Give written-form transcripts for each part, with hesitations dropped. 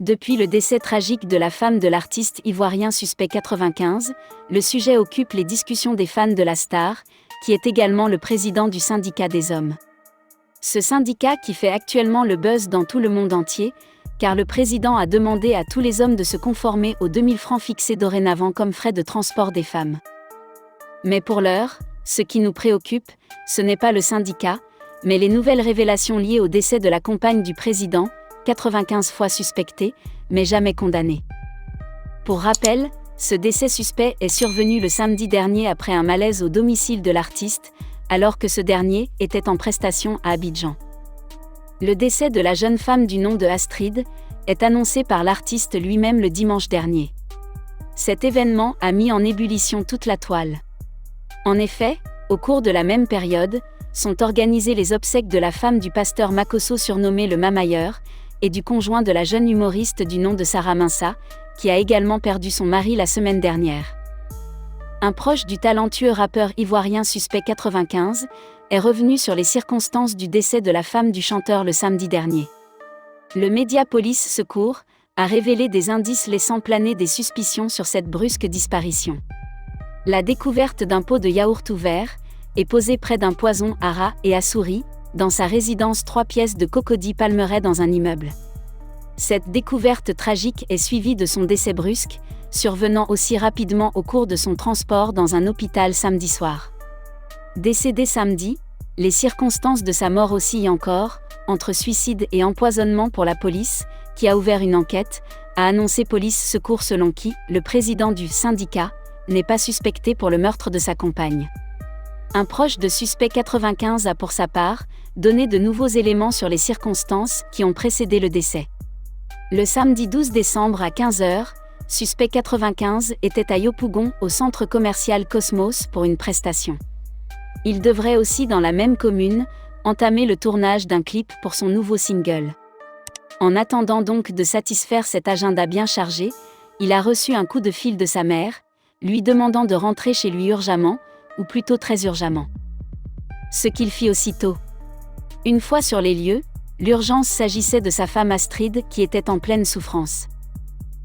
Depuis le décès tragique de la femme de l'artiste ivoirien Suspect 95, le sujet occupe les discussions des fans de la star, qui est également le président du syndicat des hommes. Ce syndicat qui fait actuellement le buzz dans tout le monde entier, car le président a demandé à tous les hommes de se conformer aux 2000 francs fixés dorénavant comme frais de transport des femmes. Mais pour l'heure, ce qui nous préoccupe, ce n'est pas le syndicat, mais les nouvelles révélations liées au décès de la compagne du président, 95 fois suspectée, mais jamais condamnée. Pour rappel, ce décès suspect est survenu le samedi dernier après un malaise au domicile de l'artiste, alors que ce dernier était en prestation à Abidjan. Le décès de la jeune femme du nom de Astrid est annoncé par l'artiste lui-même le dimanche dernier. Cet événement a mis en ébullition toute la toile. En effet, au cours de la même période, sont organisées les obsèques de la femme du pasteur Makosso surnommé le Mamailleur, et du conjoint de la jeune humoriste du nom de Sarah Minsa, qui a également perdu son mari la semaine dernière. Un proche du talentueux rappeur ivoirien Suspect 95 est revenu sur les circonstances du décès de la femme du chanteur le samedi dernier. Le média Police Secours a révélé des indices laissant planer des suspicions sur cette brusque disparition. La découverte d'un pot de yaourt ouvert est posée près d'un poison à rats et à souris, dans sa résidence 3 pièces de Cocody Palmeraie dans un immeuble. Cette découverte tragique est suivie de son décès brusque, survenant aussi rapidement au cours de son transport dans un hôpital samedi soir. Décédé samedi, les circonstances de sa mort oscillent encore, entre suicide et empoisonnement pour la police, qui a ouvert une enquête, a annoncé Police Secours selon qui, le président du syndicat, n'est pas suspecté pour le meurtre de sa compagne. Un proche de Suspect 95 a pour sa part, donné de nouveaux éléments sur les circonstances qui ont précédé le décès. Le samedi 12 décembre à 15h, Suspect 95 était à Yopougon au centre commercial Cosmos pour une prestation. Il devrait aussi dans la même commune, entamer le tournage d'un clip pour son nouveau single. En attendant donc de satisfaire cet agenda bien chargé, il a reçu un coup de fil de sa mère, lui demandant de rentrer chez lui urgemment, ou plutôt très urgemment. Ce qu'il fit aussitôt. Une fois sur les lieux, l'urgence s'agissait de sa femme Astrid qui était en pleine souffrance.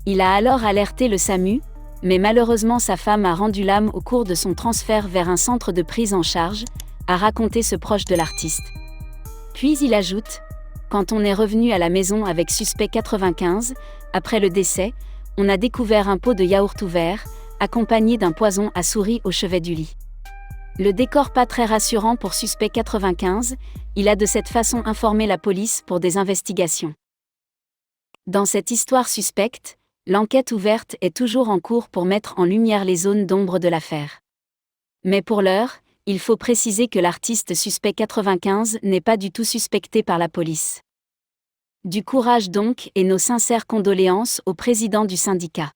Il a alors alerté le SAMU, mais malheureusement sa femme a rendu l'âme au cours de son transfert vers un centre de prise en charge, a raconté ce proche de l'artiste. Puis il ajoute, « Quand on est revenu à la maison avec Suspect 95, après le décès, on a découvert un pot de yaourt ouvert, accompagné d'un poison à souris au chevet du lit. » Le décor pas très rassurant pour Suspect 95, il a de cette façon informé la police pour des investigations. Dans cette histoire suspecte, l'enquête ouverte est toujours en cours pour mettre en lumière les zones d'ombre de l'affaire. Mais pour l'heure, il faut préciser que l'artiste Suspect 95 n'est pas du tout suspecté par la police. Du courage donc et nos sincères condoléances au président du syndicat.